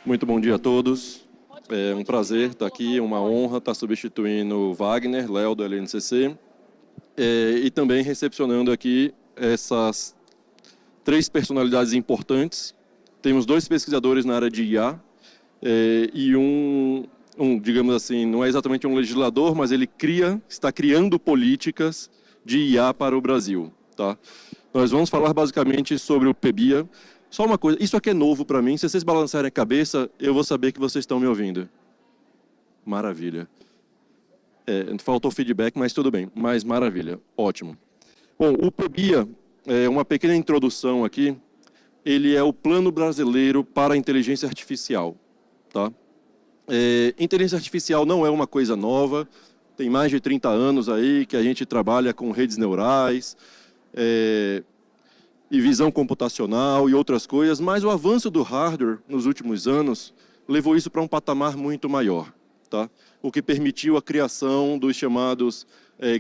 Muito bom dia a todos. É um prazer estar aqui, uma honra estar substituindo o Wagner, Léo do LNCC, e também recepcionando aqui essas três personalidades importantes. Temos dois pesquisadores na área de IA e digamos assim, não é exatamente um legislador, mas ele está criando políticas de IA para o Brasil. Tá? Nós vamos falar basicamente sobre o PBIA. Só uma coisa, isso aqui é novo para mim, se vocês balançarem a cabeça, eu vou saber que vocês estão me ouvindo. Maravilha. Faltou feedback, mas tudo bem, mas maravilha, ótimo. Bom, o PBIA, uma pequena introdução aqui, ele é o Plano Brasileiro para a Inteligência Artificial. Tá? Inteligência Artificial não é uma coisa nova, tem mais de 30 anos aí que a gente trabalha com redes neurais, e visão computacional e outras coisas, mas o avanço do hardware nos últimos anos levou isso para um patamar muito maior, tá? O que permitiu a criação dos chamados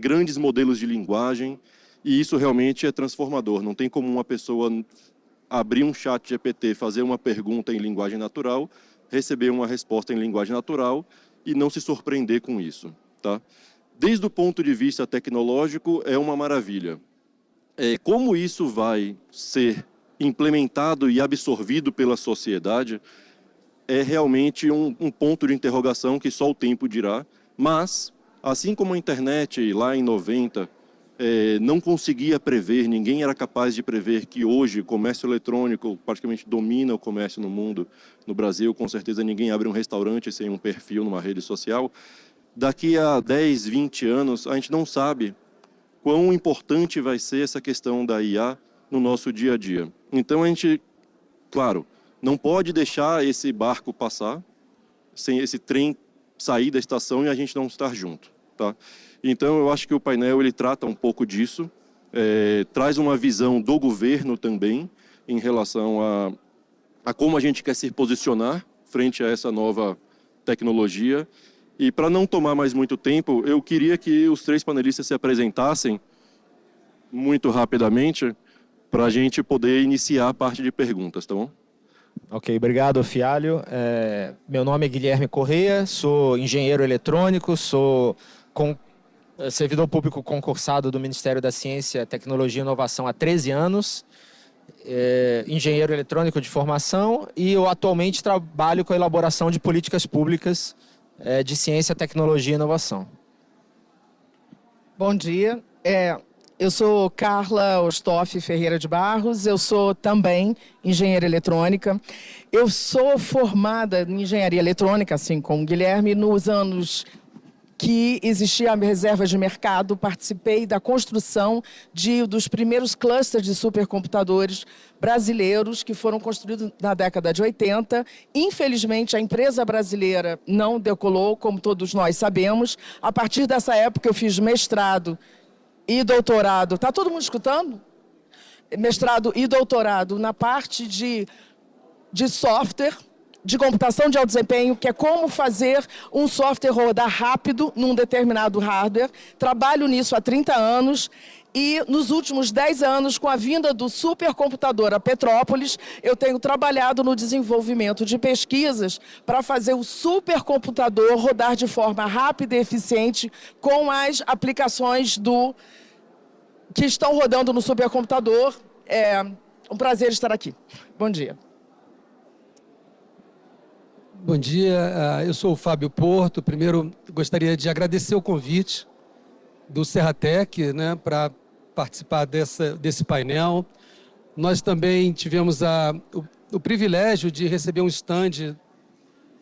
grandes modelos de linguagem, e isso realmente é transformador. Não tem como uma pessoa abrir um chat GPT, fazer uma pergunta em linguagem natural, receber uma resposta em linguagem natural e não se surpreender com isso, tá? Desde o ponto de vista tecnológico, é uma maravilha. Como isso vai ser implementado e absorvido pela sociedade é realmente um ponto de interrogação que só o tempo dirá, mas, assim como a internet lá em 90 não conseguia prever, ninguém era capaz de prever que hoje o comércio eletrônico praticamente domina o comércio no mundo, no Brasil, com certeza ninguém abre um restaurante sem um perfil numa rede social, daqui a 10, 20 anos a gente não sabe quão importante vai ser essa questão da IA no nosso dia a dia. Então, a gente, claro, não pode deixar esse barco passar, sem esse trem sair da estação e a gente não estar junto. Tá? Então, eu acho que o painel ele trata um pouco disso, traz uma visão do governo também, em relação a como a gente quer se posicionar frente a essa nova tecnologia. E para não tomar mais muito tempo, eu queria que os três panelistas se apresentassem muito rapidamente para a gente poder iniciar a parte de perguntas, tá bom? Ok, obrigado, Fialho. Meu nome é Guilherme Correia, sou engenheiro eletrônico, sou servidor público concursado do Ministério da Ciência, Tecnologia e Inovação há 13 anos, engenheiro eletrônico de formação, e eu atualmente trabalho com a elaboração de políticas públicas de ciência, tecnologia e inovação. Bom dia. Eu sou Carla Ostoff Ferreira de Barros, eu sou também engenheira eletrônica. Eu sou formada em engenharia eletrônica, assim como o Guilherme, nos anos que existia a reserva de mercado, participei da construção dos primeiros clusters de supercomputadores brasileiros que foram construídos na década de 80. Infelizmente, a empresa brasileira não decolou, como todos nós sabemos. A partir dessa época, eu fiz mestrado e doutorado. Está todo mundo escutando? Mestrado e doutorado na parte de software, de computação de alto desempenho, que é como fazer um software rodar rápido num determinado hardware. Trabalho nisso há 30 anos e nos últimos 10 anos, com a vinda do supercomputador a Petrópolis, eu tenho trabalhado no desenvolvimento de pesquisas para fazer o supercomputador rodar de forma rápida e eficiente com as aplicações que estão rodando no supercomputador. É um prazer estar aqui. Bom dia. Bom dia, eu sou o Fábio Porto. Primeiro, gostaria de agradecer o convite do Serratec, né, para participar desse painel. Nós também tivemos o privilégio de receber um stand.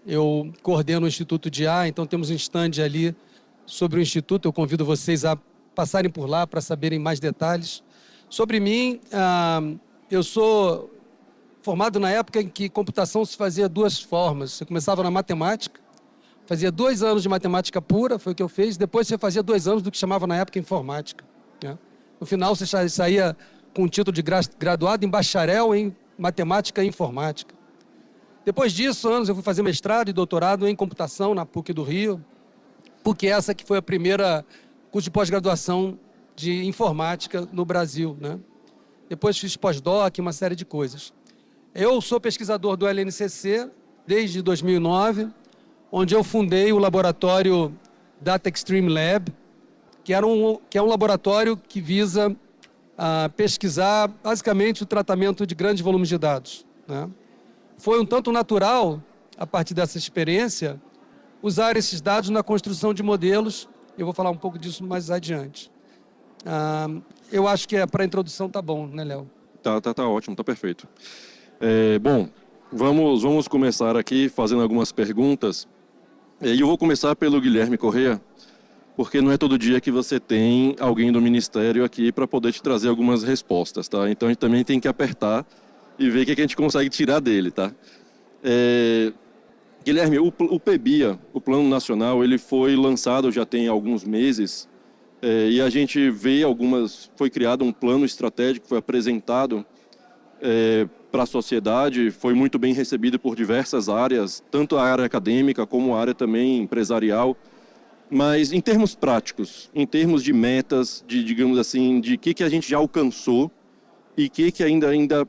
Eu coordeno o Instituto de IA, então temos um stand ali sobre o Instituto. Eu convido vocês a passarem por lá para saberem mais detalhes. Sobre mim, eu sou formado na época em que computação se fazia duas formas. Você começava na matemática, fazia 2 anos de matemática pura, foi o que eu fiz. Depois você fazia 2 anos do que chamava na época informática, né? No final você saía com o título de graduado em bacharel em matemática e informática. Depois disso, eu fui fazer mestrado e doutorado em computação na PUC do Rio. PUC essa que foi a primeira curso de pós-graduação de informática no Brasil, né? Depois fiz pós-doc, uma série de coisas. Eu sou pesquisador do LNCC, desde 2009, onde eu fundei o laboratório Data Extreme Lab, que é um laboratório que visa pesquisar, basicamente, o tratamento de grandes volumes de dados, né? Foi um tanto natural, a partir dessa experiência, usar esses dados na construção de modelos. Eu vou falar um pouco disso mais adiante. Eu acho que para a introdução tá bom, né, Léo? Tá ótimo, tá perfeito. Bom, vamos começar aqui fazendo algumas perguntas. E eu vou começar pelo Guilherme Corrêa, porque não é todo dia que você tem alguém do Ministério aqui para poder te trazer algumas respostas, tá? Então a gente também tem que apertar e ver o que a gente consegue tirar dele, tá? Guilherme, o PEBIA, o Plano Nacional, ele foi lançado já tem alguns meses, e a gente vê foi criado um plano estratégico, foi apresentado para a sociedade, foi muito bem recebido por diversas áreas, tanto a área acadêmica como a área também empresarial. Mas em termos práticos, em termos de metas, digamos assim, de que a gente já alcançou e que ainda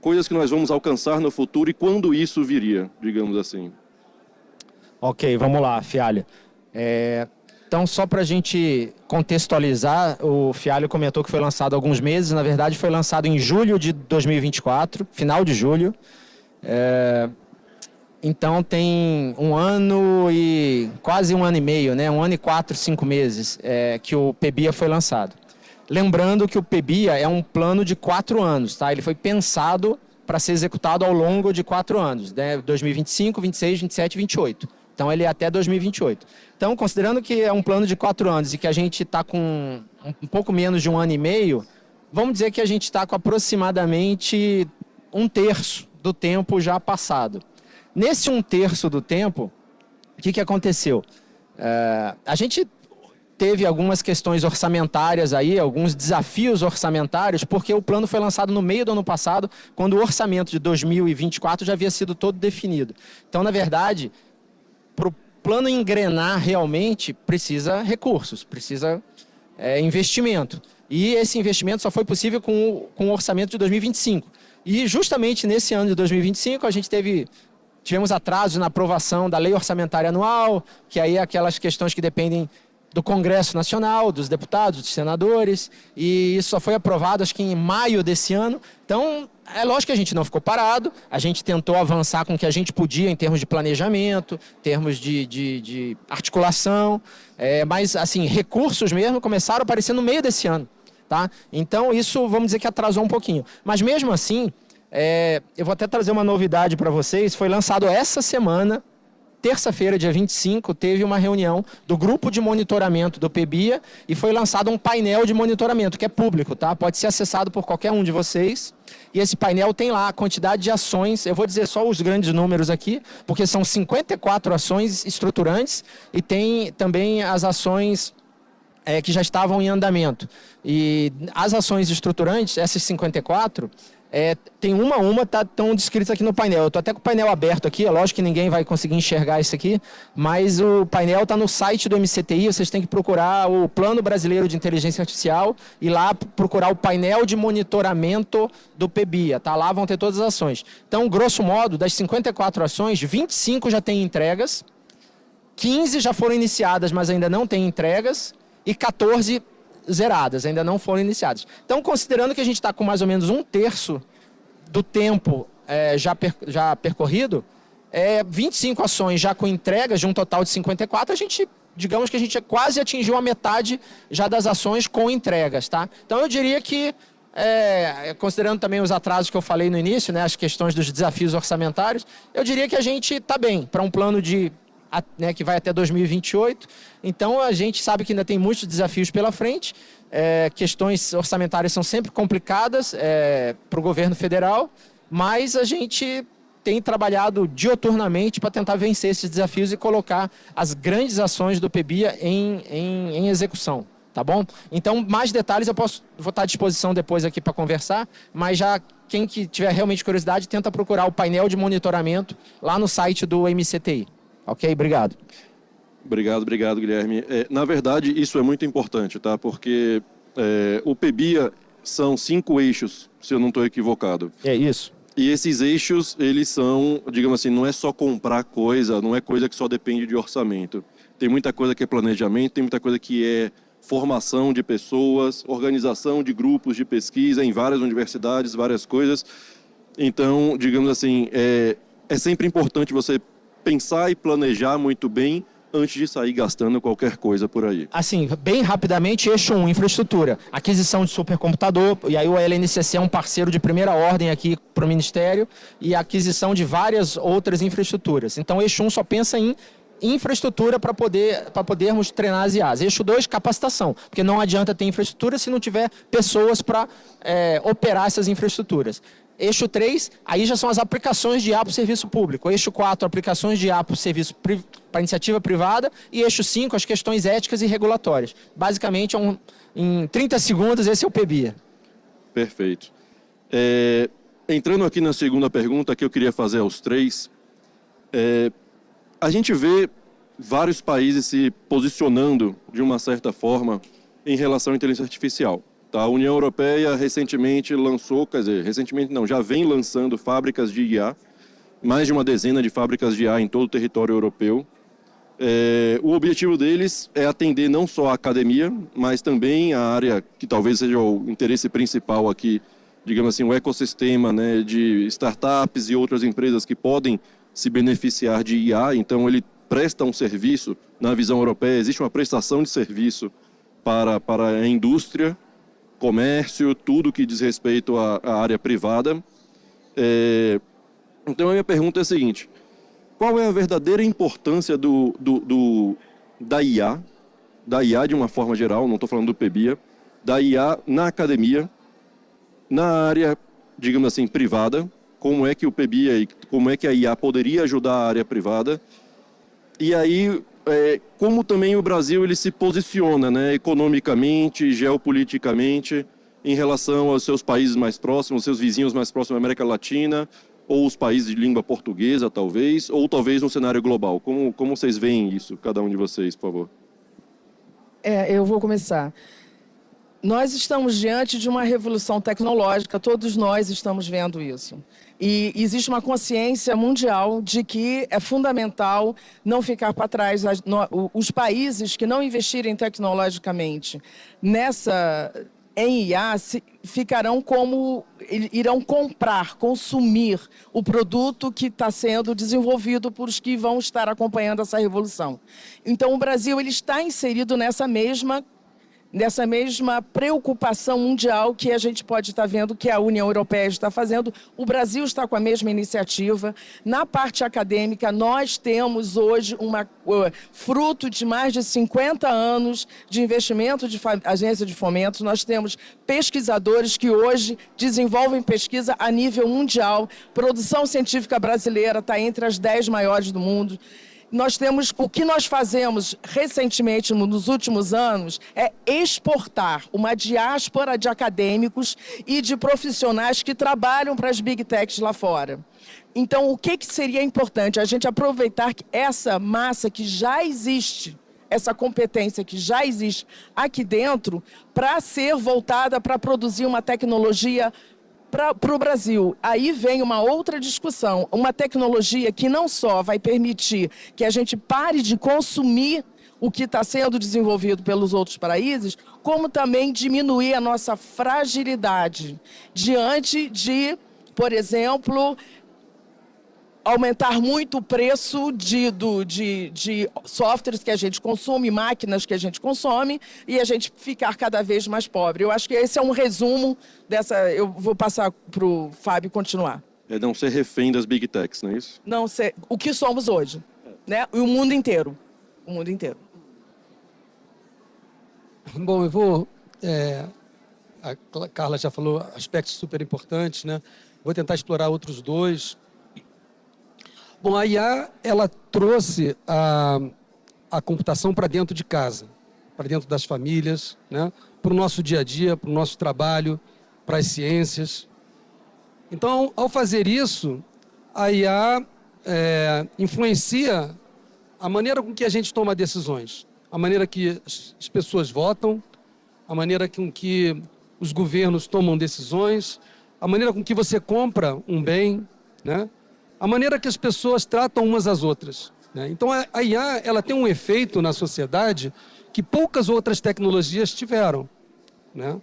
coisas que nós vamos alcançar no futuro e quando isso viria, digamos assim. Ok, vamos lá, Fialho. Então, só para a gente contextualizar, o Fialho comentou que foi lançado há alguns meses, na verdade foi lançado em julho de 2024, final de julho. Então tem um ano e quase um ano e meio, né? 1 ano e 4, 5 meses que o PEBIA foi lançado. Lembrando que o PEBIA é um plano de 4 anos, tá? Ele foi pensado para ser executado ao longo de 4 anos, né? 2025, 26, 27 e 28. Então ele é até 2028. Então, considerando que é um plano de 4 anos e que a gente está com um pouco menos de 1 ano e meio, vamos dizer que a gente está com aproximadamente 1/3 do tempo já passado. Nesse 1/3 do tempo, o que aconteceu? A gente teve algumas questões orçamentárias aí, alguns desafios orçamentários, porque o plano foi lançado no meio do ano passado, quando o orçamento de 2024 já havia sido todo definido. Então, na verdade, para o plano engrenar realmente, precisa recursos, precisa investimento. E esse investimento só foi possível com o orçamento de 2025. E justamente nesse ano de 2025, a gente tivemos atrasos na aprovação da lei orçamentária anual, que aí é aquelas questões que dependem do Congresso Nacional, dos deputados, dos senadores, e isso só foi aprovado, acho que em maio desse ano. Então, é lógico que a gente não ficou parado, a gente tentou avançar com o que a gente podia em termos de planejamento, em termos de articulação, mas, assim, recursos mesmo começaram a aparecer no meio desse ano, tá? Então, isso, vamos dizer que atrasou um pouquinho. Mas, mesmo assim, eu vou até trazer uma novidade para vocês, foi lançado essa semana, terça-feira, dia 25, teve uma reunião do grupo de monitoramento do PEBIA e foi lançado um painel de monitoramento, que é público, tá? Pode ser acessado por qualquer um de vocês. E esse painel tem lá a quantidade de ações, eu vou dizer só os grandes números aqui, porque são 54 ações estruturantes e tem também as ações que já estavam em andamento. E as ações estruturantes, essas 54... tem estão descritas aqui no painel. Eu estou até com o painel aberto aqui, é lógico que ninguém vai conseguir enxergar isso aqui, mas o painel está no site do MCTI, vocês têm que procurar o Plano Brasileiro de Inteligência Artificial e lá procurar o painel de monitoramento do PEBIA, tá? Lá vão ter todas as ações. Então, grosso modo, das 54 ações, 25 já têm entregas, 15 já foram iniciadas, mas ainda não têm entregas, e 14 zeradas, ainda não foram iniciadas. Então, considerando que a gente está com mais ou menos 1/3 do tempo já percorrido, 25 ações já com entregas de um total de 54, digamos que a gente quase atingiu a metade já das ações com entregas, tá? Então, eu diria que, considerando também os atrasos que eu falei no início, né, as questões dos desafios orçamentários, eu diria que a gente está bem para um plano que vai até 2028. Então, a gente sabe que ainda tem muitos desafios pela frente. Questões orçamentárias são sempre complicadas para o governo federal, mas a gente tem trabalhado diuturnamente para tentar vencer esses desafios e colocar as grandes ações do PEBIA em execução, tá bom? Então, mais detalhes vou estar à disposição depois aqui para conversar, mas já quem que tiver realmente curiosidade, tenta procurar o painel de monitoramento lá no site do MCTI. Ok? Obrigado. Obrigado, Guilherme. Na verdade, isso é muito importante, tá? Porque o PEBIA são 5 eixos, se eu não estou equivocado. É isso. E esses eixos, eles são, digamos assim, não é só comprar coisa, não é coisa que só depende de orçamento. Tem muita coisa que é planejamento, tem muita coisa que é formação de pessoas, organização de grupos de pesquisa em várias universidades, várias coisas. Então, digamos assim, é sempre importante você pensar e planejar muito bem antes de sair gastando qualquer coisa por aí. Assim, bem rapidamente, eixo 1, infraestrutura. Aquisição de supercomputador, e aí o LNCC é um parceiro de primeira ordem aqui para o Ministério, e a aquisição de várias outras infraestruturas. Então, eixo 1 só pensa em infraestrutura para podermos treinar as IAs. Eixo 2, capacitação, porque não adianta ter infraestrutura se não tiver pessoas para operar essas infraestruturas. Eixo 3, aí já são as aplicações de IA para o serviço público. Eixo 4, aplicações de IA para o serviço para iniciativa privada. E eixo 5, as questões éticas e regulatórias. Basicamente, em 30 segundos, esse é o PBIA. Perfeito. Entrando aqui na segunda pergunta que eu queria fazer aos três, a gente vê vários países se posicionando de uma certa forma em relação à inteligência artificial. A União Europeia recentemente lançou, recentemente não, já vem lançando fábricas de IA, mais de uma dezena de fábricas de IA em todo o território europeu. O objetivo deles é atender não só a academia, mas também a área que talvez seja o interesse principal aqui, digamos assim, o ecossistema, né, de startups e outras empresas que podem se beneficiar de IA. Então, ele presta um serviço, na visão europeia, existe uma prestação de serviço para a indústria, comércio, tudo que diz respeito à área privada. Então, a minha pergunta é a seguinte: qual é a verdadeira importância da IA de uma forma geral, não estou falando do PBIA, da IA na academia, na área, digamos assim, privada, como é que o PBIA, como é que a IA poderia ajudar a área privada, e aí como também o Brasil ele se posiciona, né, economicamente, geopoliticamente, em relação aos seus países mais próximos, seus vizinhos mais próximos da América Latina, ou os países de língua portuguesa, talvez, ou talvez no cenário global. Como vocês veem isso, cada um de vocês, por favor? Eu vou começar. Nós estamos diante de uma revolução tecnológica, todos nós estamos vendo isso. E existe uma consciência mundial de que é fundamental não ficar para trás. Os países que não investirem tecnologicamente em IA ficarão irão comprar, consumir o produto que está sendo desenvolvido por os que vão estar acompanhando essa revolução. Então, o Brasil ele está inserido nessa mesma preocupação mundial que a gente pode estar vendo que a União Europeia está fazendo. O Brasil está com a mesma iniciativa. Na parte acadêmica, nós temos hoje fruto de mais de 50 anos de investimento de agência de fomento. Nós temos pesquisadores que hoje desenvolvem pesquisa a nível mundial. Produção científica brasileira está entre as 10 maiores do mundo. Nós temos, o que nós fazemos recentemente, nos últimos anos, é exportar uma diáspora de acadêmicos e de profissionais que trabalham para as Big Techs lá fora. Então, o que seria importante? A gente aproveitar essa massa que já existe, essa competência que já existe aqui dentro, para ser voltada para produzir uma tecnologia para o Brasil. Aí vem uma outra discussão, uma tecnologia que não só vai permitir que a gente pare de consumir o que está sendo desenvolvido pelos outros países, como também diminuir a nossa fragilidade diante de, por exemplo, aumentar muito o preço de softwares que a gente consome, máquinas que a gente consome, e a gente ficar cada vez mais pobre. Eu acho que esse é um resumo dessa... Eu vou passar para o Fábio continuar. É não ser refém das Big Techs, não é isso? Não ser... O que somos hoje, né? E o mundo inteiro. O mundo inteiro. Bom, eu vou... a Carla já falou aspectos super importantes, né? Vou tentar explorar outros dois. Bom, a IA, ela trouxe a computação para dentro de casa, para dentro das famílias, né? Para o nosso dia a dia, para o nosso trabalho, para as ciências. Então, ao fazer isso, a IA influencia a maneira com que a gente toma decisões, a maneira que as pessoas votam, a maneira com que os governos tomam decisões, a maneira com que você compra um bem, né? A maneira que as pessoas tratam umas às outras, né? Então, a IA ela tem um efeito na sociedade que poucas outras tecnologias tiveram, né?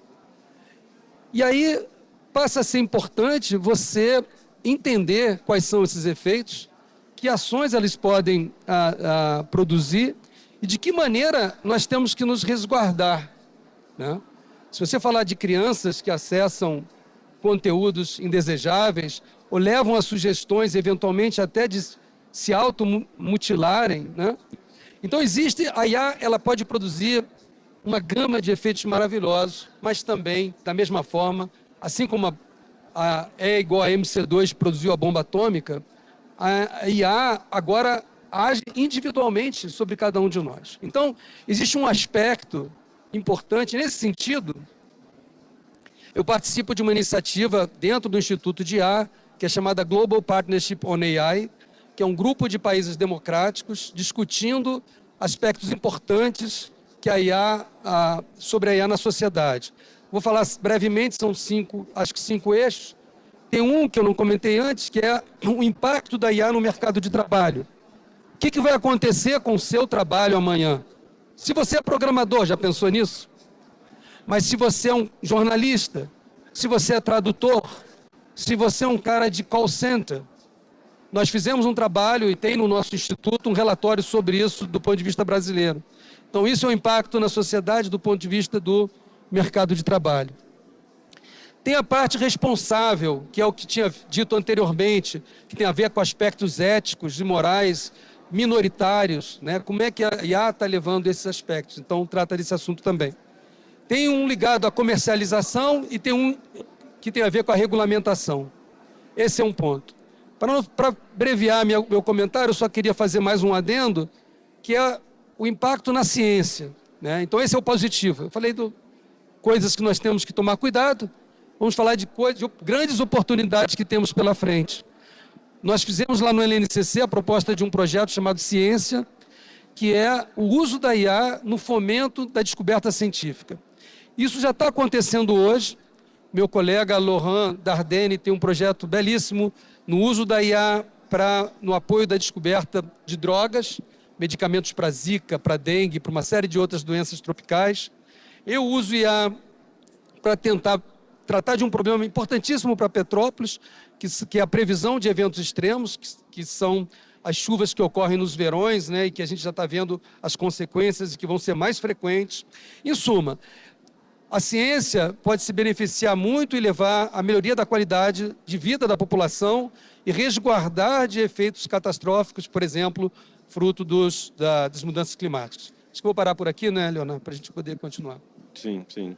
E aí passa a ser importante você entender quais são esses efeitos, que ações eles podem produzir e de que maneira nós temos que nos resguardar, né? Se você falar de crianças que acessam conteúdos indesejáveis ou levam a sugestões, eventualmente até de se automutilarem, né? Então a IA ela pode produzir uma gama de efeitos maravilhosos, mas também, da mesma forma, assim como a E igual a MC2 produziu a bomba atômica, a IA agora age individualmente sobre cada um de nós. Então, existe um aspecto importante nesse sentido. Eu participo de uma iniciativa dentro do Instituto de IA, que é chamada Global Partnership on AI, que é um grupo de países democráticos discutindo aspectos importantes que sobre a IA na sociedade. Vou falar brevemente, são acho que cinco eixos. Tem um que eu não comentei antes, que é o impacto da IA no mercado de trabalho. O que vai acontecer com o seu trabalho amanhã? Se você é programador, já pensou nisso? Mas se você é um jornalista, se você é tradutor, se você é um cara de call center, nós fizemos um trabalho e tem no nosso instituto um relatório sobre isso do ponto de vista brasileiro. Então, isso é um impacto na sociedade do ponto de vista do mercado de trabalho. Tem a parte responsável, que é o que tinha dito anteriormente, que tem a ver com aspectos éticos e morais minoritários, né? Como é que a IA está levando esses aspectos? Então, trata desse assunto também. Tem um ligado à comercialização e tem um que tem a ver com a regulamentação. Esse é um ponto. Para abreviar meu comentário, eu só queria fazer mais um adendo, que é o impacto na ciência, né? Então, esse é o positivo. Eu falei de coisas que nós temos que tomar cuidado. Vamos falar de grandes oportunidades que temos pela frente. Nós fizemos lá no LNCC a proposta de um projeto chamado Ciência, que é o uso da IA no fomento da descoberta científica. Isso já está acontecendo hoje. Meu colega Laurent Dardenne tem um projeto belíssimo no uso da IA no apoio da descoberta de drogas, medicamentos para Zika, para dengue, para uma série de outras doenças tropicais. Eu uso IA para tentar tratar de um problema importantíssimo para Petrópolis, que é a previsão de eventos extremos, que são as chuvas que ocorrem nos verões, né, e que a gente já está vendo as consequências e que vão ser mais frequentes. Em suma, a ciência pode se beneficiar muito e levar à melhoria da qualidade de vida da população e resguardar de efeitos catastróficos, por exemplo, fruto das mudanças climáticas. Acho que vou parar por aqui, né, Leonardo, para a gente poder continuar. Sim, sim.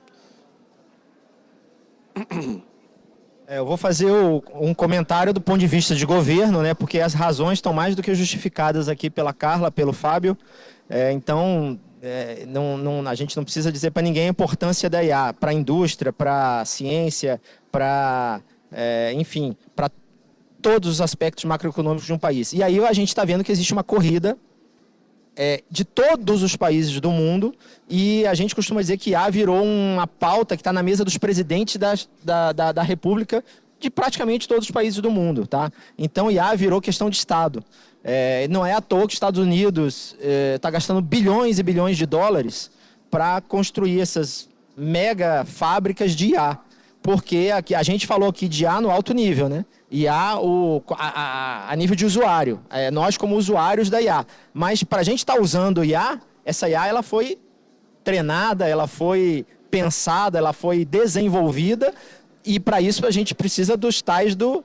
Eu vou fazer um comentário do ponto de vista de governo, né, porque as razões estão mais do que justificadas aqui pela Carla, pelo Fábio. Então, a gente não precisa dizer para ninguém a importância da IA para a indústria, para a ciência, enfim, para todos os aspectos macroeconômicos de um país. E aí a gente está vendo que existe uma corrida de todos os países do mundo, e a gente costuma dizer que IA virou uma pauta que está na mesa dos presidentes da República de praticamente todos os países do mundo, tá? Então, IA virou questão de Estado. Não é à toa que os Estados Unidos está gastando bilhões e bilhões de dólares para construir essas mega fábricas de IA, porque a gente falou aqui de IA no alto nível, né? IA a nível de usuário, nós como usuários da IA. Mas para a gente estar usando IA, essa IA ela foi treinada, ela foi pensada, ela foi desenvolvida, e para isso a gente precisa dos tais dos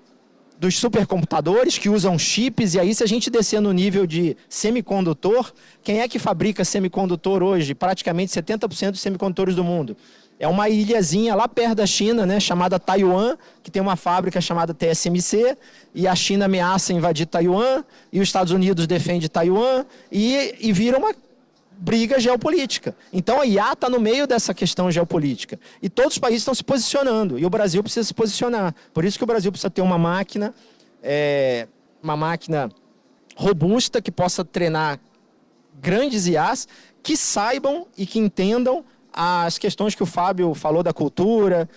supercomputadores que usam chips. E aí, se a gente descer no nível de semicondutor, quem é que fabrica semicondutor hoje? Praticamente 70% dos semicondutores do mundo. É uma ilhazinha lá perto da China, né, chamada Taiwan, que tem uma fábrica chamada TSMC, e a China ameaça invadir Taiwan, e os Estados Unidos defende Taiwan, e vira uma briga geopolítica. Então a IA está no meio dessa questão geopolítica. E todos os países estão se posicionando, e o Brasil precisa se posicionar. Por isso que o Brasil precisa ter uma máquina robusta, que possa treinar grandes IAs, que saibam e que entendam às questões que o Fábio falou da cultura,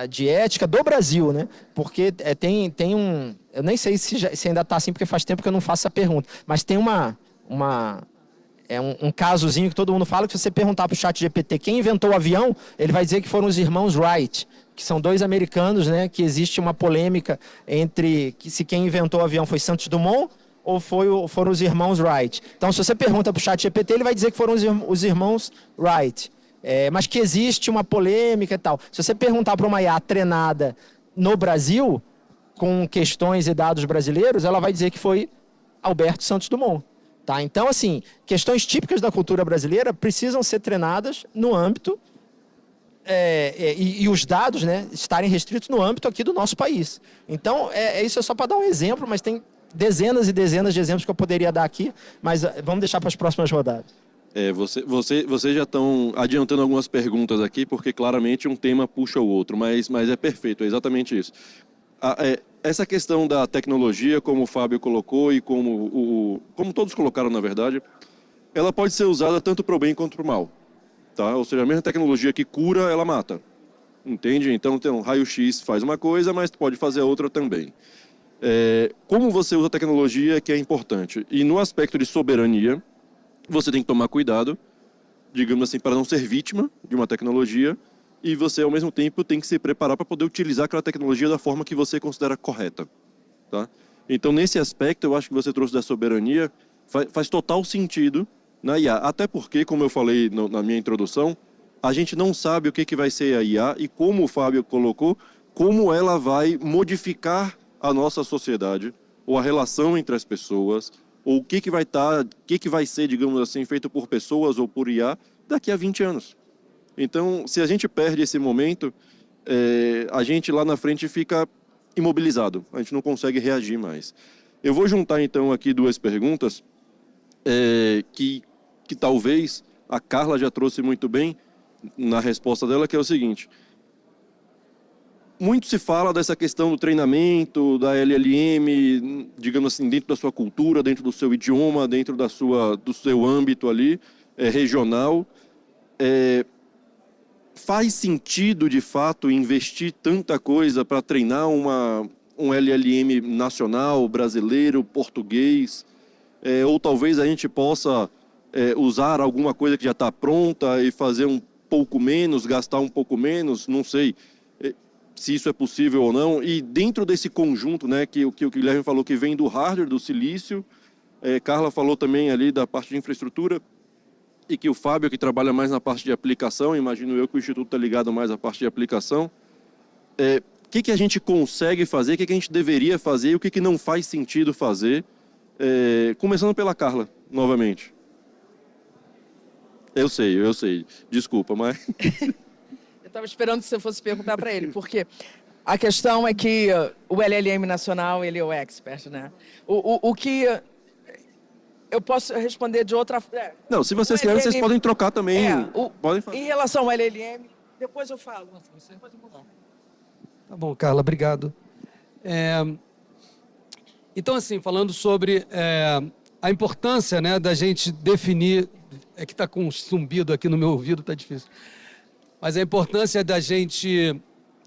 de ética do Brasil, né? Porque tem um... Eu nem sei se ainda está assim, porque faz tempo que eu não faço essa pergunta, mas tem um casozinho que todo mundo fala, que se você perguntar para o ChatGPT quem inventou o avião, ele vai dizer que foram os irmãos Wright, que são 2 americanos, né? Que existe uma polêmica entre se quem inventou o avião foi Santos Dumont ou foram os irmãos Wright. Então, se você pergunta para o ChatGPT, ele vai dizer que foram os irmãos Wright. Mas que existe uma polêmica e tal. Se você perguntar para uma IA treinada no Brasil, com questões e dados brasileiros, ela vai dizer que foi Alberto Santos Dumont. Tá? Então, assim, questões típicas da cultura brasileira precisam ser treinadas no âmbito e os dados, né, estarem restritos no âmbito aqui do nosso país. Então, isso é só para dar um exemplo, mas tem dezenas e dezenas de exemplos que eu poderia dar aqui, mas vamos deixar para as próximas rodadas. Vocês já estão adiantando algumas perguntas aqui, porque claramente um tema puxa o outro, mas é perfeito, é exatamente isso. Essa questão da tecnologia, como o Fábio colocou e como todos colocaram, na verdade, ela pode ser usada tanto para o bem quanto para o mal. Tá? Ou seja, a mesma tecnologia que cura, ela mata. Entende? Então, tem um raio-x faz uma coisa, mas pode fazer a outra também. Como você usa a tecnologia que é importante. E no aspecto de soberania, você tem que tomar cuidado, digamos assim, para não ser vítima de uma tecnologia, e você, ao mesmo tempo, tem que se preparar para poder utilizar aquela tecnologia da forma que você considera correta. Tá? Então, nesse aspecto, eu acho que você trouxe da soberania, faz total sentido na IA. Até porque, como eu falei na minha introdução, a gente não sabe o que vai ser a IA e, como o Fábio colocou, como ela vai modificar a nossa sociedade, ou a relação entre as pessoas, ou o que vai ser, digamos assim, feito por pessoas ou por IA daqui a 20 anos. Então, se a gente perde esse momento, a gente lá na frente fica imobilizado, a gente não consegue reagir mais. Eu vou juntar então aqui 2 perguntas que talvez a Carla já trouxe muito bem na resposta dela, que é o seguinte: muito se fala dessa questão do treinamento, da LLM, digamos assim, dentro da sua cultura, dentro do seu idioma, dentro do seu âmbito ali, regional. Faz sentido, de fato, investir tanta coisa para treinar um LLM nacional, brasileiro, português? Ou talvez a gente possa usar alguma coisa que já está pronta e fazer um pouco menos, gastar um pouco menos, não sei se isso é possível ou não. E dentro desse conjunto, né, que o Guilherme falou que vem do hardware, do silício, Carla falou também ali da parte de infraestrutura, e que o Fábio, que trabalha mais na parte de aplicação, imagino eu que o Instituto está ligado mais à parte de aplicação, o que a gente consegue fazer, o que a gente deveria fazer e o que não faz sentido fazer, começando pela Carla, novamente. Eu sei, desculpa, mas... Eu estava esperando que você fosse perguntar para ele, porque a questão é que o LLM nacional, ele é o expert, né? O que... Eu posso responder de outra forma. Não, se vocês quiserem, vocês podem trocar também. Em relação ao LLM, depois eu falo. Tá bom, Carla, obrigado. Então, assim, falando sobre a importância, né, da gente definir... É que está com um zumbido aqui no meu ouvido, está difícil. Mas a importância da gente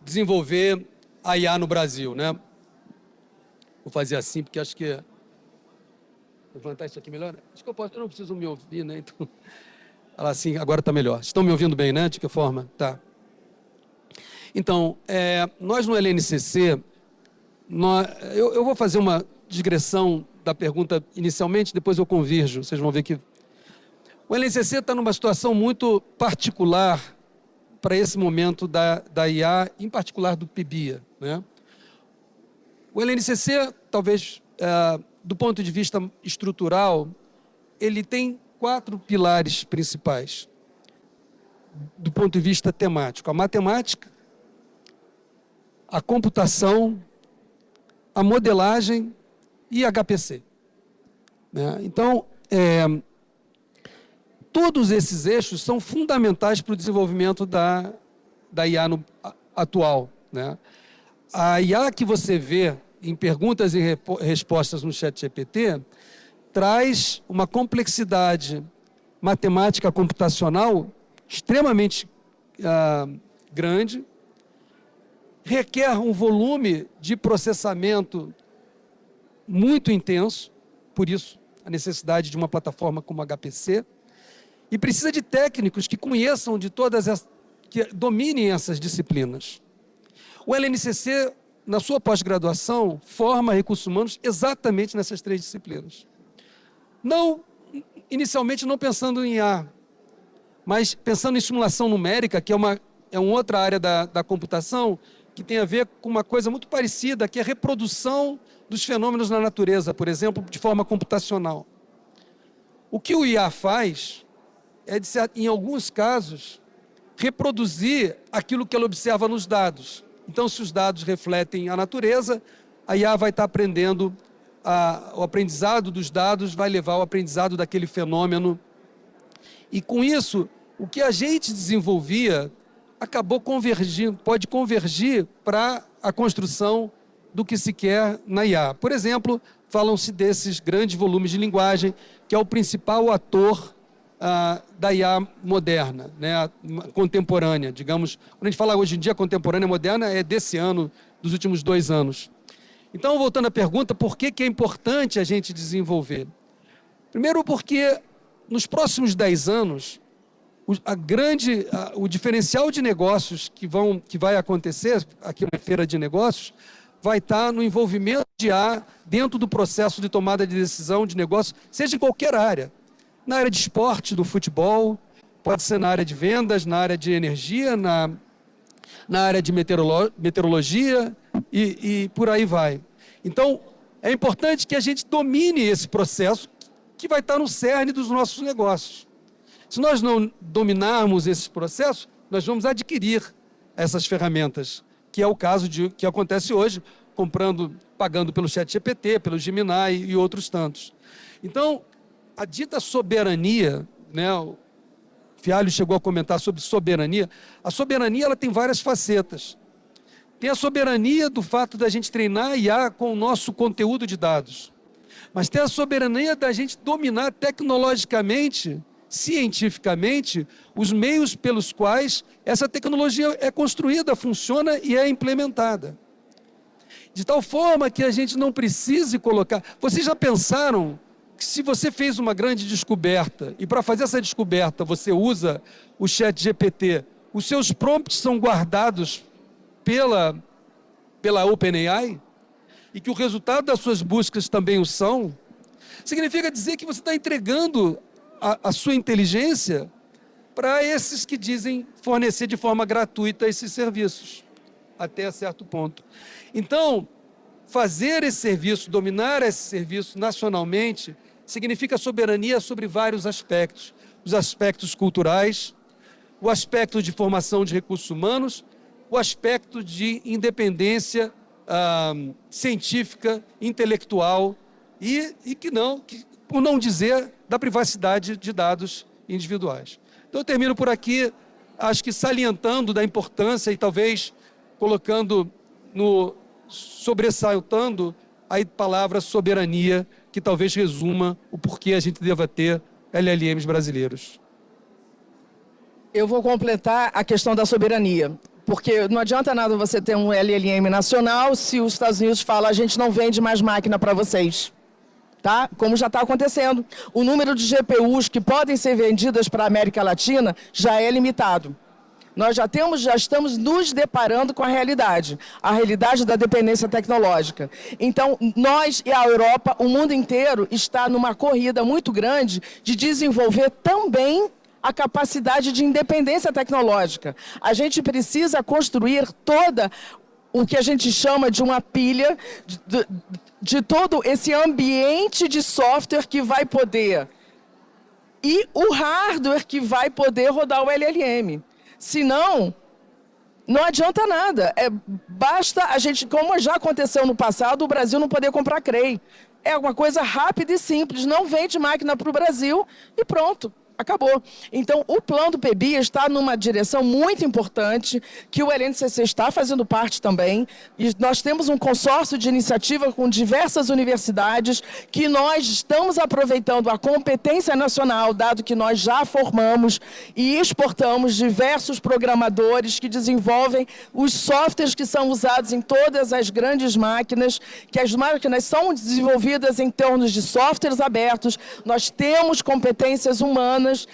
desenvolver a IA no Brasil, né? Vou fazer assim, porque acho que... Vou levantar isso aqui melhor? Acho que eu não preciso me ouvir, né? Então, ela assim, agora está melhor. Estão me ouvindo bem, né? De que forma? Tá. Então, nós no LNCC, eu vou fazer uma digressão da pergunta inicialmente, depois eu convirjo. Vocês vão ver que o LNCC está numa situação muito particular para esse momento da IA, em particular do PIBIA, né? O LNCC, talvez... do ponto de vista estrutural, ele tem 4 pilares principais, do ponto de vista temático: a matemática, a computação, a modelagem e HPC. Né? Então, todos esses eixos são fundamentais para o desenvolvimento da IA atual. Né? A IA que você vê em perguntas e respostas no ChatGPT, traz uma complexidade matemática computacional extremamente grande, requer um volume de processamento muito intenso, por isso a necessidade de uma plataforma como HPC, e precisa de técnicos que conheçam de que dominem essas disciplinas. O LNCC, na sua pós-graduação, forma recursos humanos exatamente nessas 3 disciplinas. Inicialmente não pensando em IA, mas pensando em simulação numérica, que é uma outra área da computação, que tem a ver com uma coisa muito parecida, que é a reprodução dos fenômenos na natureza, por exemplo, de forma computacional. O que o IA faz é, em alguns casos, reproduzir aquilo que ela observa nos dados. Então, se os dados refletem a natureza, a IA vai estar aprendendo, o aprendizado dos dados vai levar ao aprendizado daquele fenômeno. E com isso, o que a gente desenvolvia acabou convergindo, pode convergir para a construção do que se quer na IA. Por exemplo, falam-se desses grandes volumes de linguagem, que é o principal ator da IA moderna, né, contemporânea, digamos. Quando a gente fala hoje em dia contemporânea moderna, é desse ano, dos últimos 2 anos. Então, voltando à pergunta, por que é importante a gente desenvolver? Primeiro porque nos próximos 10 anos, o diferencial de negócios que vai acontecer aqui na feira de negócios vai estar no envolvimento de IA dentro do processo de tomada de decisão de negócio, seja em qualquer área. Na área de esporte, do futebol, pode ser na área de vendas, na área de energia, na área de meteorologia e por aí vai. Então, é importante que a gente domine esse processo que vai estar no cerne dos nossos negócios. Se nós não dominarmos esses processos, nós vamos adquirir essas ferramentas, que é o caso que acontece hoje, pagando pelo ChatGPT, pelo Gemini e outros tantos. Então, a dita soberania, né, o Fialho chegou a comentar sobre soberania. A soberania ela tem várias facetas. Tem a soberania do fato da gente treinar a IA com o nosso conteúdo de dados. Mas tem a soberania da gente dominar tecnologicamente, cientificamente, os meios pelos quais essa tecnologia é construída, funciona e é implementada. De tal forma que a gente não precise colocar... Vocês já pensaram que se você fez uma grande descoberta e para fazer essa descoberta você usa o ChatGPT, os seus prompts são guardados pela OpenAI e que o resultado das suas buscas também o são? Significa dizer que você está entregando a sua inteligência para esses que dizem fornecer de forma gratuita esses serviços, até certo ponto. Então, fazer esse serviço, dominar esse serviço nacionalmente, significa soberania sobre vários aspectos. Os aspectos culturais, o aspecto de formação de recursos humanos, o aspecto de independência científica, intelectual por não dizer, da privacidade de dados individuais. Então, eu termino por aqui, acho que salientando da importância e talvez sobressaltando a palavra soberania, que talvez resuma o porquê a gente deva ter LLMs brasileiros. Eu vou completar a questão da soberania, porque não adianta nada você ter um LLM nacional se os Estados Unidos falam a gente não vende mais máquina para vocês. Tá? Como já está acontecendo. O número de GPUs que podem ser vendidas para a América Latina já é limitado. Nós já estamos nos deparando com a realidade da dependência tecnológica. Então, nós e a Europa, o mundo inteiro, está numa corrida muito grande de desenvolver também a capacidade de independência tecnológica. A gente precisa construir toda o que a gente chama de uma pilha de todo esse ambiente de software que vai poder e o hardware que vai poder rodar o LLM. Senão, não adianta nada. Basta a gente, como já aconteceu no passado, o Brasil não poder comprar Cray. É uma coisa rápida e simples. Não vende máquina para o Brasil e pronto. acabou. Então, o plano do PBI está numa direção muito importante, que o LNCC está fazendo parte também, e nós temos um consórcio de iniciativa com diversas universidades, que nós estamos aproveitando a competência nacional, dado que nós já formamos e exportamos diversos programadores que desenvolvem os softwares que são usados em todas as grandes máquinas, que as máquinas são desenvolvidas em termos de softwares abertos, nós temos competências humanas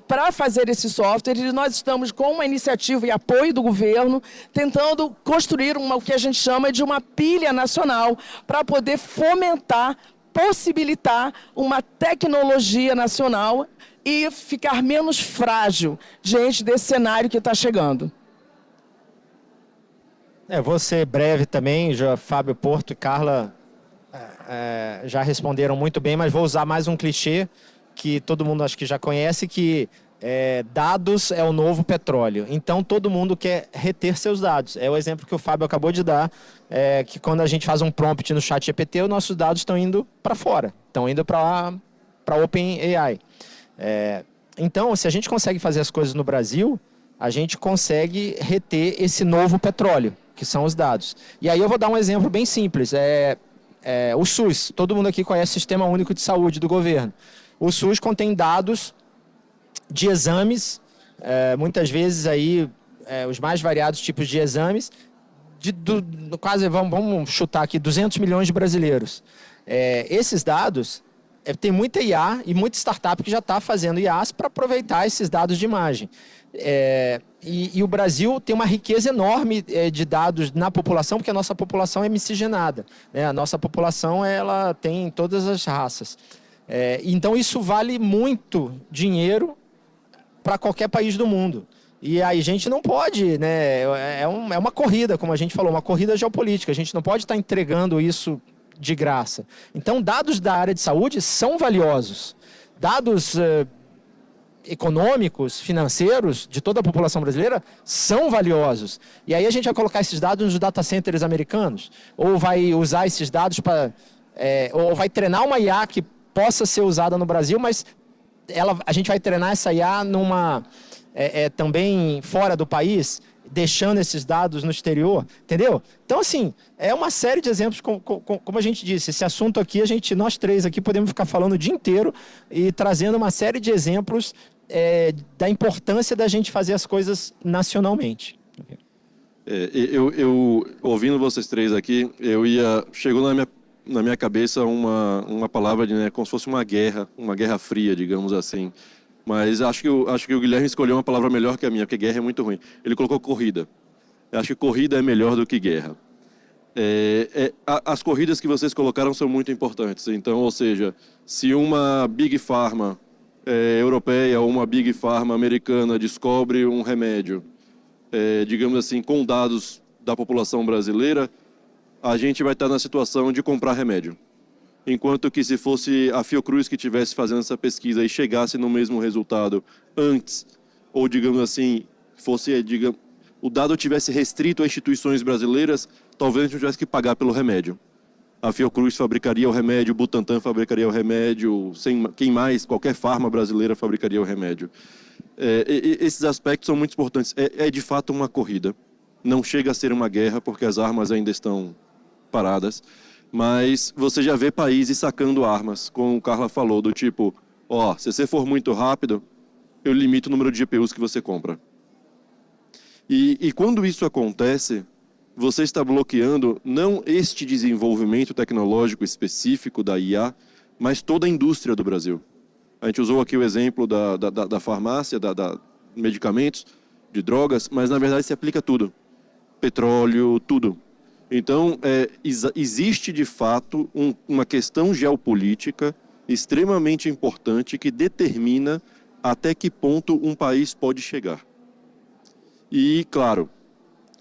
para fazer esse software, e nós estamos com uma iniciativa e apoio do governo, tentando construir o que a gente chama de uma pilha nacional, para poder fomentar, possibilitar uma tecnologia nacional e ficar menos frágil diante desse cenário que está chegando. Vou ser breve também, Fábio Porto e Carla já responderam muito bem, mas vou usar mais um clichê que todo mundo acho que já conhece, que dados é o novo petróleo. Então, todo mundo quer reter seus dados. É o exemplo que o Fábio acabou de dar, que quando a gente faz um prompt no chat GPT, os nossos dados estão indo para fora, estão indo para OpenAI. Então, se a gente consegue fazer as coisas no Brasil, a gente consegue reter esse novo petróleo, que são os dados. E aí eu vou dar um exemplo bem simples. O SUS, todo mundo aqui conhece o Sistema Único de Saúde do governo. O SUS contém dados de exames, muitas vezes aí, os mais variados tipos de exames, quase, vamos chutar aqui, 200 milhões de brasileiros. Esses dados, tem muita IA e muita startup que já está fazendo IAs para aproveitar esses dados de imagem. E o Brasil tem uma riqueza enorme de dados na população, porque a nossa população é miscigenada, né? A nossa população ela tem todas as raças. Então, isso vale muito dinheiro para qualquer país do mundo. E aí a gente não pode, né? É uma corrida, como a gente falou, uma corrida geopolítica. A gente não pode estar entregando isso de graça. Então, dados da área de saúde são valiosos. Dados econômicos, financeiros, de toda a população brasileira, são valiosos. E aí a gente vai colocar esses dados nos data centers americanos? Ou vai usar esses dados para... ou vai treinar uma IA que possa ser usada no Brasil, mas a gente vai treinar essa IA também fora do país, deixando esses dados no exterior, entendeu? Então, assim, é uma série de exemplos, como a gente disse, esse assunto aqui, nós três aqui podemos ficar falando o dia inteiro e trazendo uma série de exemplos da importância da gente fazer as coisas nacionalmente. Eu ouvindo vocês três aqui, chegou na minha cabeça uma palavra como se fosse uma guerra fria, digamos assim. Mas acho que o Guilherme escolheu uma palavra melhor que a minha, porque guerra é muito ruim. Ele colocou corrida. Eu acho que corrida é melhor do que guerra. As corridas que vocês colocaram são muito importantes. Então, ou seja, se uma Big Pharma europeia ou uma Big Pharma americana descobre um remédio, digamos assim, com dados da população brasileira, a gente vai estar na situação de comprar remédio. Enquanto que se fosse a Fiocruz que estivesse fazendo essa pesquisa e chegasse no mesmo resultado antes, ou digamos assim, o dado tivesse restrito a instituições brasileiras, talvez a gente tivesse que pagar pelo remédio. A Fiocruz fabricaria o remédio, o Butantan fabricaria o remédio, quem mais, qualquer farma brasileira fabricaria o remédio. Esses aspectos são muito importantes. É de fato uma corrida. Não chega a ser uma guerra, porque as armas ainda estão paradas. Mas você já vê países sacando armas, como o Carla falou, do tipo, se você for muito rápido, eu limito o número de GPUs que você compra. E quando isso acontece, você está bloqueando não este desenvolvimento tecnológico específico da IA, mas toda a indústria do Brasil. A gente usou aqui o exemplo da farmácia, da medicamentos, de drogas, mas na verdade se aplica a tudo. Petróleo, tudo. Então, existe de fato uma questão geopolítica extremamente importante que determina até que ponto um país pode chegar. E, claro,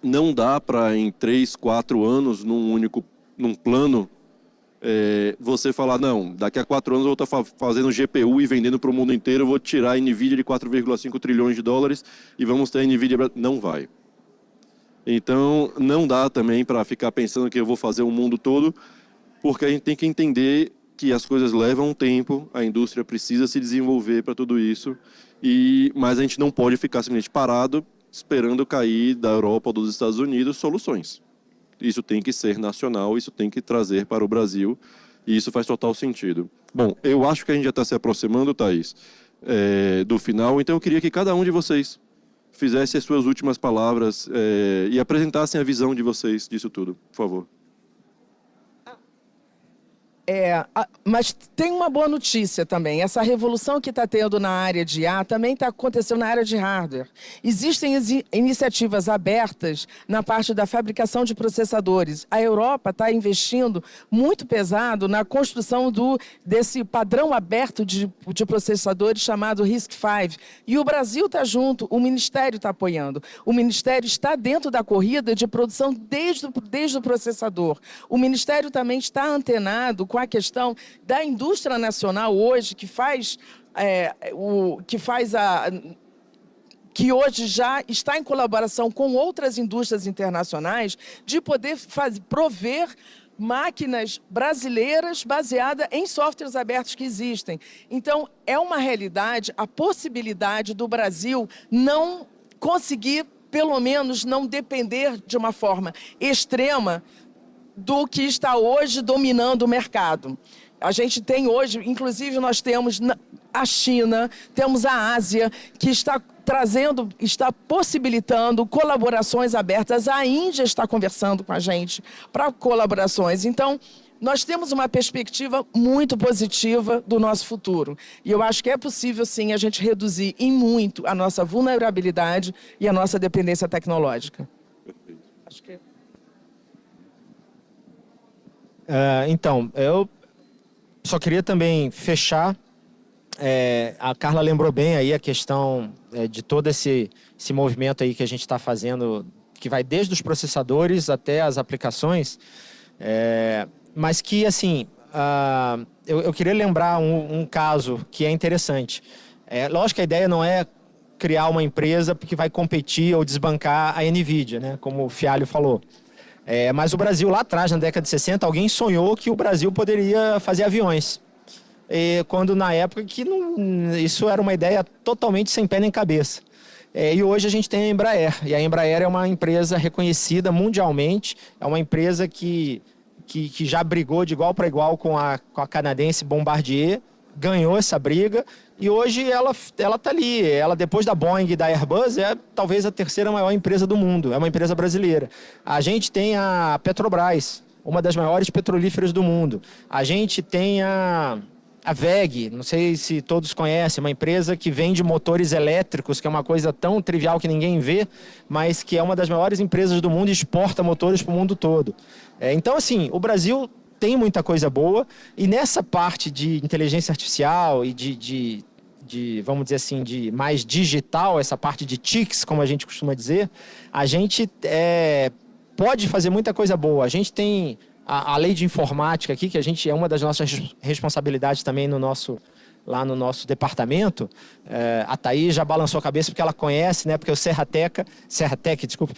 não dá para em 3, 4 anos, num plano, você falar, não, daqui a 4 anos eu vou estar fazendo GPU e vendendo para o mundo inteiro, eu vou tirar a NVIDIA de 4,5 trilhões de dólares e vamos ter a NVIDIA... Não vai. Então, não dá também para ficar pensando que eu vou fazer o mundo todo, porque a gente tem que entender que as coisas levam um tempo, a indústria precisa se desenvolver para tudo isso, mas a gente não pode ficar simplesmente parado esperando cair da Europa ou dos Estados Unidos soluções. Isso tem que ser nacional, isso tem que trazer para o Brasil, e isso faz total sentido. Bom, eu acho que a gente já está se aproximando, Thaís, do final, então eu queria que cada um de vocês fizesse as suas últimas palavras e apresentassem a visão de vocês disso tudo, por favor. Mas tem uma boa notícia também. Essa revolução que está tendo na área de IA também está acontecendo na área de hardware. Existem iniciativas abertas na parte da fabricação de processadores. A Europa está investindo muito pesado na construção desse padrão aberto de processadores chamado RISC-V. E o Brasil está junto, o Ministério está apoiando. O Ministério está dentro da corrida de produção desde o processador. O Ministério também está antenado com a questão da indústria nacional hoje, que hoje já está em colaboração com outras indústrias internacionais, de poder prover máquinas brasileiras baseadas em softwares abertos que existem. Então, é uma realidade, a possibilidade do Brasil não conseguir, pelo menos, não depender de uma forma extrema do que está hoje dominando o mercado. A gente tem hoje, inclusive nós temos a China, temos a Ásia, que está possibilitando colaborações abertas. A Índia está conversando com a gente para colaborações. Então, nós temos uma perspectiva muito positiva do nosso futuro. E eu acho que é possível, sim, a gente reduzir em muito a nossa vulnerabilidade e a nossa dependência tecnológica. Acho que... Então, eu só queria também fechar. A Carla lembrou bem aí a questão de todo esse movimento aí que a gente está fazendo, que vai desde os processadores até as aplicações, mas que, assim, eu queria lembrar um caso que é interessante. Lógico que a ideia não é criar uma empresa que vai competir ou desbancar a NVIDIA, né, como o Fialho falou. Mas o Brasil, lá atrás, na década de 60, alguém sonhou que o Brasil poderia fazer aviões. Quando, na época, isso era uma ideia totalmente sem pé nem cabeça. E hoje a gente tem a Embraer. E a Embraer é uma empresa reconhecida mundialmente. É uma empresa que já brigou de igual para igual com a canadense Bombardier. Ganhou essa briga e hoje ela está ali. Ela, depois da Boeing e da Airbus, é talvez a terceira maior empresa do mundo. É uma empresa brasileira. A gente tem a Petrobras, uma das maiores petrolíferas do mundo. A gente tem a WEG, não sei se todos conhecem, uma empresa que vende motores elétricos, que é uma coisa tão trivial que ninguém vê, mas que é uma das maiores empresas do mundo e exporta motores para o mundo todo. Então, assim, o Brasil tem muita coisa boa, e nessa parte de inteligência artificial e de vamos dizer assim, de mais digital, essa parte de TICs, como a gente costuma dizer, a gente pode fazer muita coisa boa. A gente tem a lei de informática aqui, que a gente é uma das nossas responsabilidades também lá no nosso departamento. A Thaís já balançou a cabeça porque ela conhece, né? Porque o Serratec, desculpa,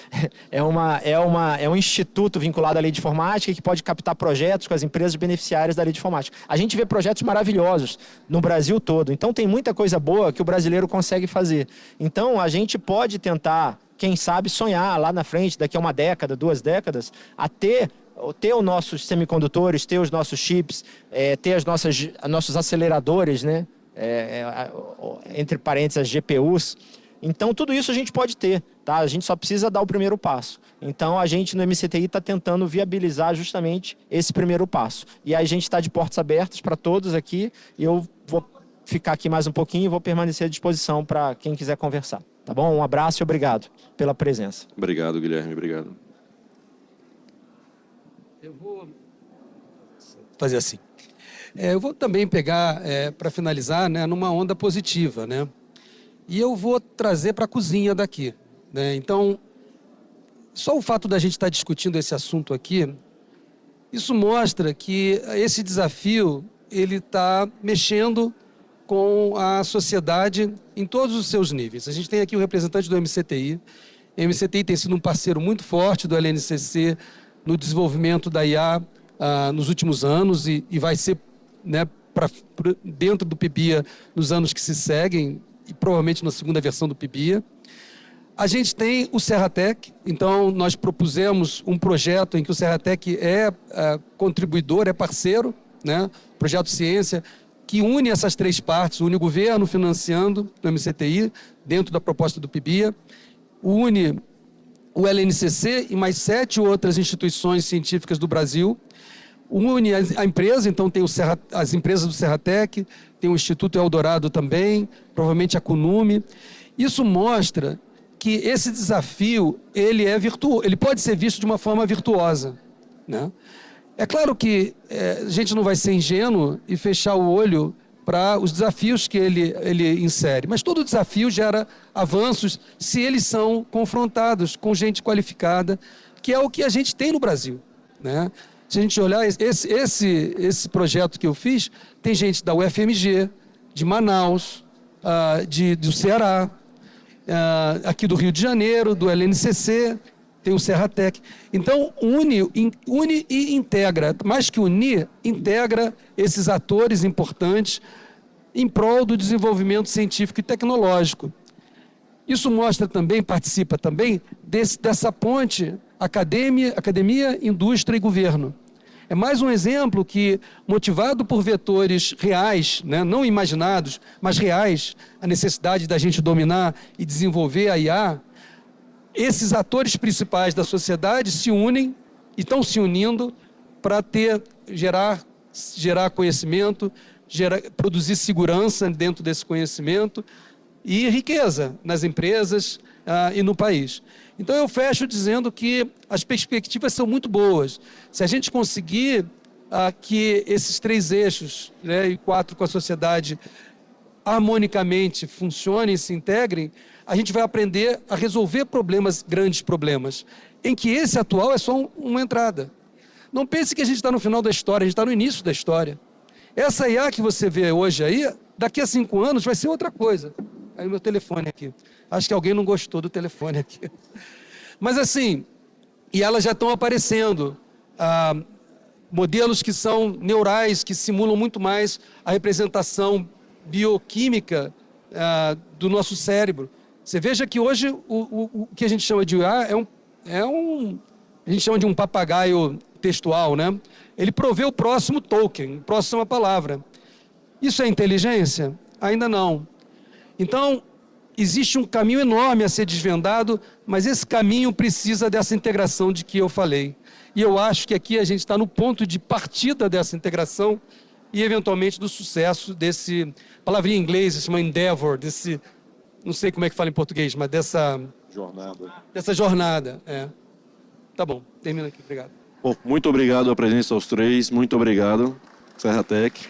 é um instituto vinculado à lei de informática que pode captar projetos com as empresas beneficiárias da lei de informática. A gente vê projetos maravilhosos no Brasil todo. Então tem muita coisa boa que o brasileiro consegue fazer. Então a gente pode tentar, quem sabe, sonhar lá na frente, daqui a uma década, 2 décadas, a ter os nossos semicondutores, ter os nossos chips, ter os nossos aceleradores, né? Entre parênteses, as GPUs. Então, tudo isso a gente pode ter, tá? A gente só precisa dar o primeiro passo. Então, a gente no MCTI está tentando viabilizar justamente esse primeiro passo. E a gente está de portas abertas para todos aqui, e eu vou ficar aqui mais um pouquinho e vou permanecer à disposição para quem quiser conversar. Tá bom? Um abraço e obrigado pela presença. Obrigado, Guilherme. Obrigado. Eu vou fazer assim. Eu vou também pegar, para finalizar, né, numa onda positiva, né? E eu vou trazer para a cozinha daqui, né? Então, só o fato da gente estar discutindo esse assunto aqui, isso mostra que esse desafio, ele está mexendo com a sociedade em todos os seus níveis. A gente tem aqui o representante do MCTI. O MCTI tem sido um parceiro muito forte do LNCC no desenvolvimento da IA nos últimos anos e vai ser né, dentro do PIBIA nos anos que se seguem, e provavelmente na segunda versão do PIBIA. A gente tem o Serratec, então nós propusemos um projeto em que o Serratec é contribuidor, é parceiro, né? Projeto Ciência, que une essas três partes, une o governo financiando o MCTI, dentro da proposta do PIBIA, une o LNCC e mais 7 outras instituições científicas do Brasil, une a empresa, então tem as empresas do Serratec, tem o Instituto Eldorado também, provavelmente a CUNUME. Isso mostra que esse desafio ele pode ser visto de uma forma virtuosa, né? É claro que a gente não vai ser ingênuo e fechar o olho para os desafios que ele insere, mas todo desafio gera avanços se eles são confrontados com gente qualificada, que é o que a gente tem no Brasil, né? Se a gente olhar esse projeto que eu fiz, tem gente da UFMG, de Manaus, do Ceará, aqui do Rio de Janeiro, do LNCC, tem o Serratec. Então, une e integra, mais que unir, integra esses atores importantes em prol do desenvolvimento científico e tecnológico. Isso mostra também, participa também, dessa ponte academia, indústria e governo. É mais um exemplo que, motivado por vetores reais, né, não imaginados, mas reais, a necessidade da gente dominar e desenvolver a IA, esses atores principais da sociedade se unem e estão se unindo para gerar conhecimento, produzir segurança dentro desse conhecimento e riqueza nas empresas e no país. Então eu fecho dizendo que as perspectivas são muito boas. Se a gente conseguir que esses 3 eixos, né, e 4 com a sociedade harmonicamente funcionem e se integrem, a gente vai aprender a resolver grandes problemas, em que esse atual é só uma entrada. Não pense que a gente está no final da história, a gente está no início da história. Essa IA que você vê hoje aí, daqui a 5 anos vai ser outra coisa. Aí o meu telefone aqui. Acho que alguém não gostou do telefone aqui. Mas assim, e elas já estão aparecendo. Modelos que são neurais, que simulam muito mais a representação bioquímica do nosso cérebro. Você veja que hoje o que a gente chama de IA a gente chama de um papagaio textual, né? Ele provê o próximo token, próxima palavra. Isso é inteligência? Ainda não. Então, existe um caminho enorme a ser desvendado, mas esse caminho precisa dessa integração de que eu falei. E eu acho que aqui a gente está no ponto de partida dessa integração e, eventualmente, do sucesso desse, palavrinha em inglês, se chama endeavor, não sei como é que fala em português, mas dessa jornada. Tá bom, termino aqui, obrigado. Bom, muito obrigado a presença aos 3, muito obrigado, Serratec.